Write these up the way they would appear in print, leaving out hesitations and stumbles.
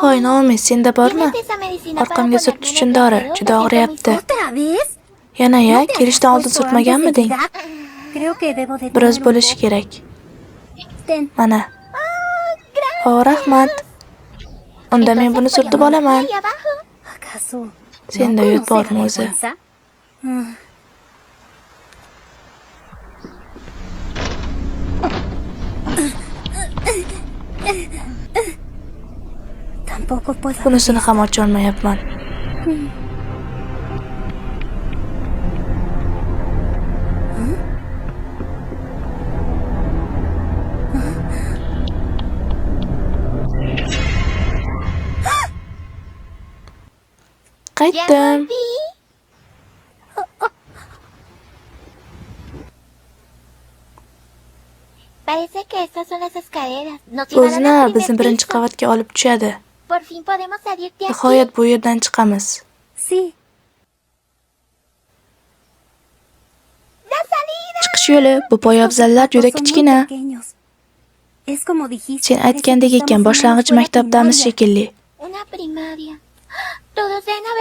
Hoy Naomi, senda bormi? Orqamga surtish uchun dori, juda og'riyapti. Yana-ya, kelishdan oldin surtmaganmiding? Biroz bo'lishi kerak. Mana. Rahmat. Unda men buni surtib olaman. Senda uyat bormi o'zi? Bunisini ham ocholmayapman. Qaytdim. O'zini bizni birinchi qavatga olib tushadi. Nihoyat bu yerdan chiqamiz. Chiqish yo'li bu poyabzallar juda kichkina. Sen aytgandek ekan, boshlang'ich maktabdamiz shekilli.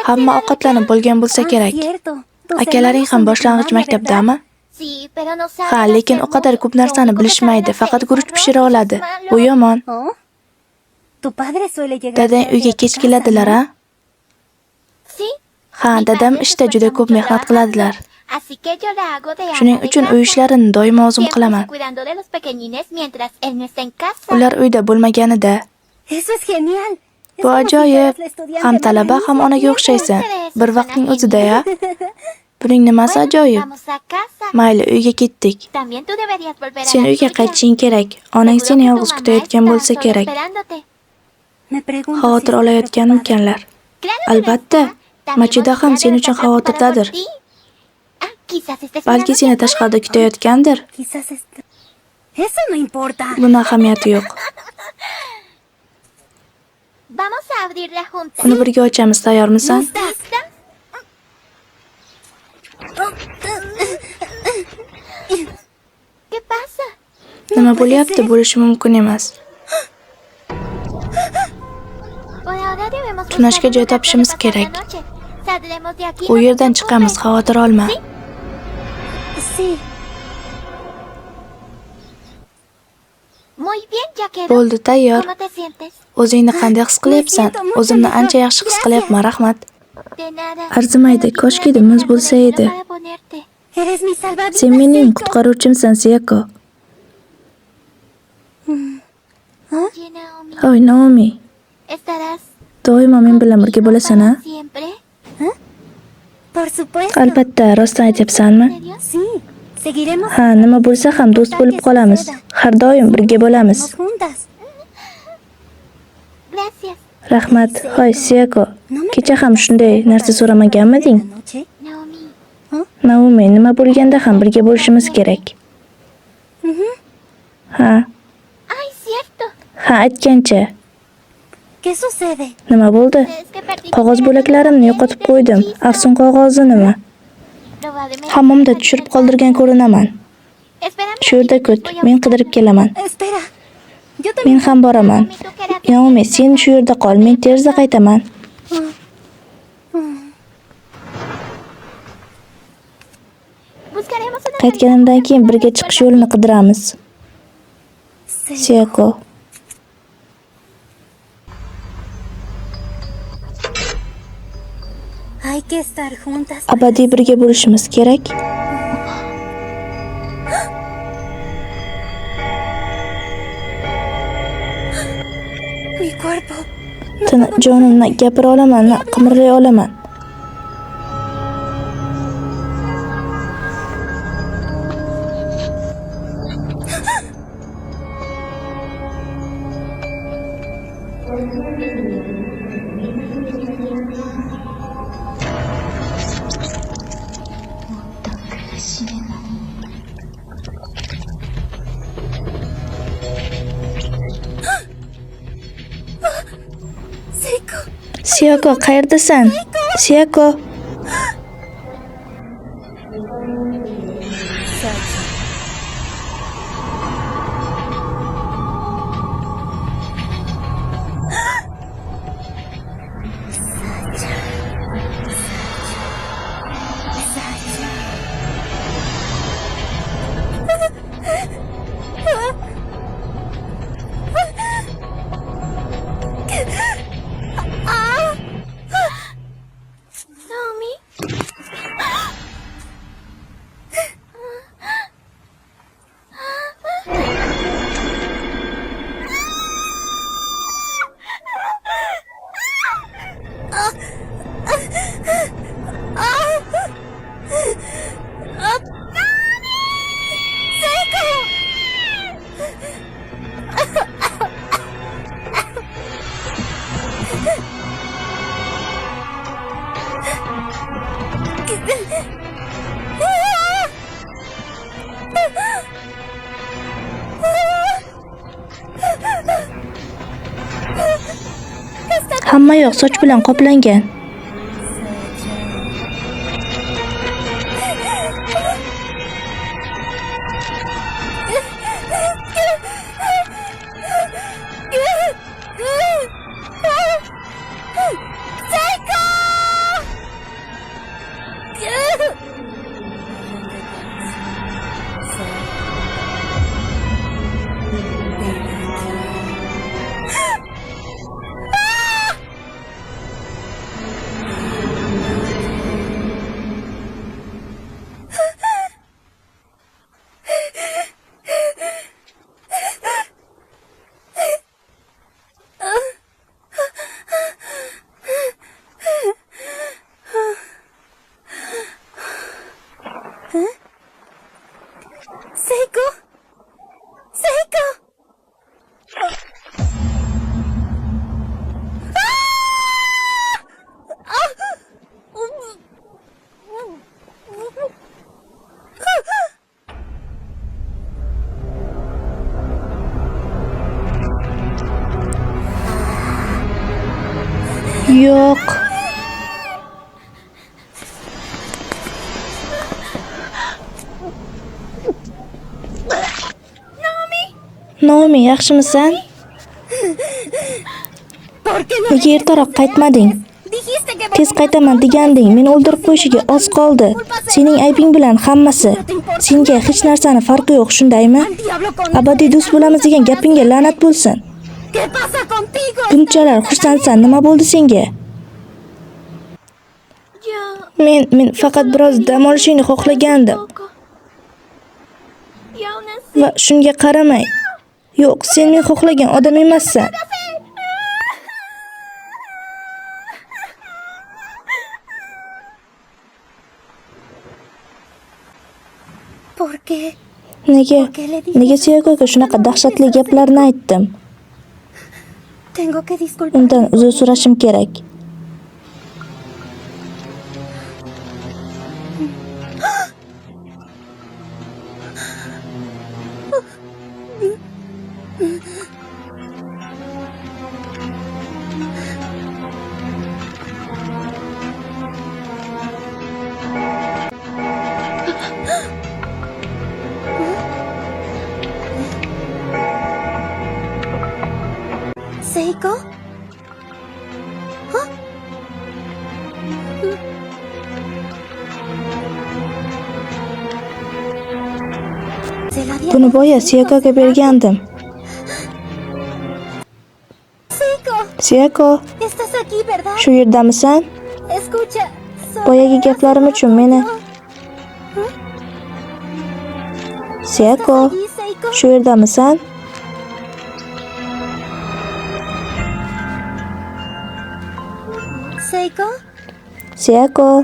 Hamma ovqatlanib bo'lgan bo'lsa kerak. Akalaring ham boshlang'ich maktabdami? Ha, lekin o qadar ko'p narsani bilishmaydi, faqat guruch pishira oladi. Bu yomon. Dadang uyga kech keladilar, ha? Ha, dadam ishda juda ko'p mehnat qiladilar. Shuning uchun uy ishlarini doimo o'zim qilaman. Ular uyda bo'lmaganida. Bu ajoyib. Ham talaba, ham onaga o'xshaysan. Bir vaqtning o'zida-ya. Buning nimasi ajoyib? Mayli, uyga ketdik. Sen uyga qaytishing kerak. Onang seni yolg'iz kutayotgan bo'lsa kerak. Xavotir olayotganmikanlar? Albatta. Machida ham sen uchun xavotirdadir. Balki seni tashqarida kutayotgandir. Buni ahamiyati yo'q. Uni birga ochamiz, tayyormisan? Nima bo'lyapti? Bo'lishi mumkin emas. Tunashga joy topishimiz kerak. U yerdan chiqamiz, xavotir olma. Bo'ldi, tayyor. O'zingni qanday his qilyapsan? O'zimni ancha yaxshi his qilyapman, rahmat. Arzimaydi, koshki muz bo'lsa edi. Sen mening qutqaruvchimsan, Siyako. Hoy, Naomi. Doimo men bilan birga bo'lasan, ha? Albatta, rostdan aytyapsanmi? Ha, nima bo'lsa ham do'st bo'lib qolamiz. Har doim birga bo'lamiz. Rahmat. Hoy, Siyako. Kecha ham shunday narsa so'ramaganmiding? Naomi, nima bo'lganda ham birga bo'lishimiz kerak. Ha. Ha, aytgancha. Nima bo'ldi? Qog'oz bo'laklarimni yo'qotib qo'ydim. Afsun qog'ozi nima? Hammomda tushirib qoldirgan ko'rinaman. Shu yerda kut, men qidirib kelaman. Men ham boraman. Naomi, sen shu yerda qol, men tezda qaytaman. Qaytganimdan keyin birga chiqish yo'lini qidiramiz. Siyako. Abadiy birga bo'lishimiz kerak. Jonimni gapira olaman, qimirlay olaman. Siyako, qayerdasan? Siyako. Hamma yoq soch bilan qoplangan. Yo'q. Naomi, yaxshimisan? Nega ertaroq qaytmading? Tez qaytaman deganding. Meni o'ldirib qo'yishiga oz qoldi. Sening aybing bilan hammasi. Senga hech narsani farqi yo'q, shundaymi? Abadiy do'st bo'lamiz degan gapingga la'nat bo'lsin. Bunchalar xursandsan, nima bo'ldi senga? Men faqat biroz dam olishingni xohlagandim. Va shunga qaramay, yo'q, sen men xohlagan odam emassan. Nega Siyakoga shunaqa dahshatli gaplarni aytdim? Undan uzr so'rashim kerak. Seiko? Buni boya Siyakoga bergandim. Siyako, shu yerdamisan? Boyagi gaplarim uchun meni. Siyako, shu yerdamisan? Siyako.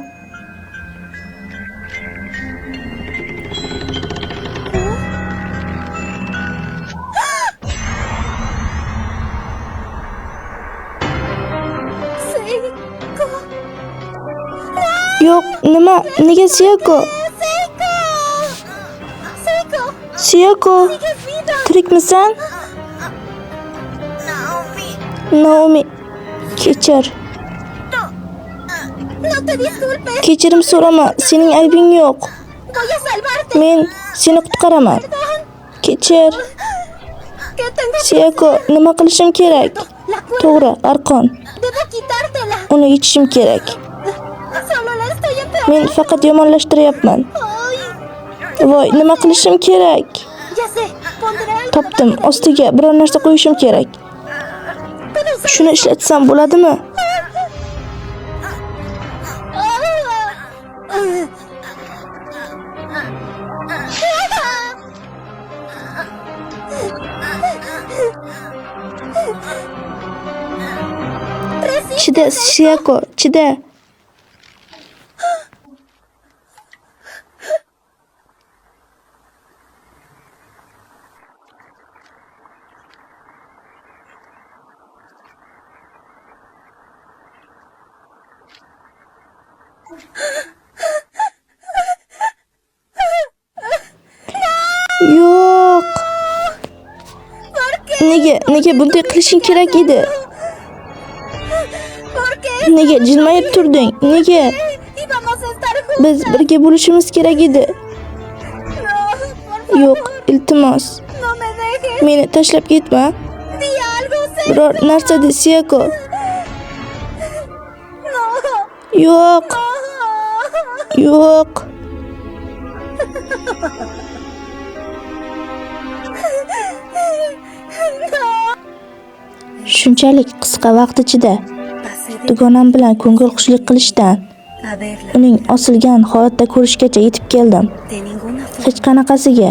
Yo'q, nima? Nega Siyako? Siyako, tirikmisan? Naomi, kechir. Kechirim so'rama, sening aybing yo'q. Men seni qutqaraman. Kechir. Siyako, nima qilishim kerak? To'g'ri, arqon. Uni yechishim kerak. Men faqat yomonlashtiryapman. Voy, nima qilishim kerak? Topdim, ostiga biror narsa qo'yishim kerak. Shuni ishlatsam bo'ladimi? Chida, Siyako, chida. Yo'q. Nega bunday qilishing kerak edi? Nega jilmayib turding? Nega? Íbamos a estar juntos. Biz birga bo'lishimiz kerak edi. No, por Yo'q, favor, iltimos. no me dejes. Meni tashlab ketma. Di algo, Seiko. Biror narsa de, Seiko. No. Yo'q, yo'q. Shunchalik qisqa vaqt ichida dugonam bilan ko'ngilxushlik qilishdan, A verla. uning osilgan holatda ko'rishgacha yetib keldim. De ninguna forma Hech qanaqasiga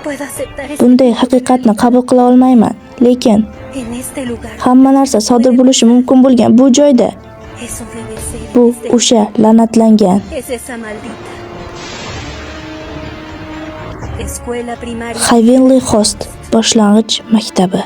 puedo aceptar esto. bunday haqiqatni qabul qila olmayman. Lekin En este lugar. hamma narsa sodir bo'lishi mumkin bo'lgan bu joyda, Eso debe ser. bu desde- o'sha la'natlangan Es esa maldita. Escuela primaria. Heavenly Host boshlang'ich maktabi.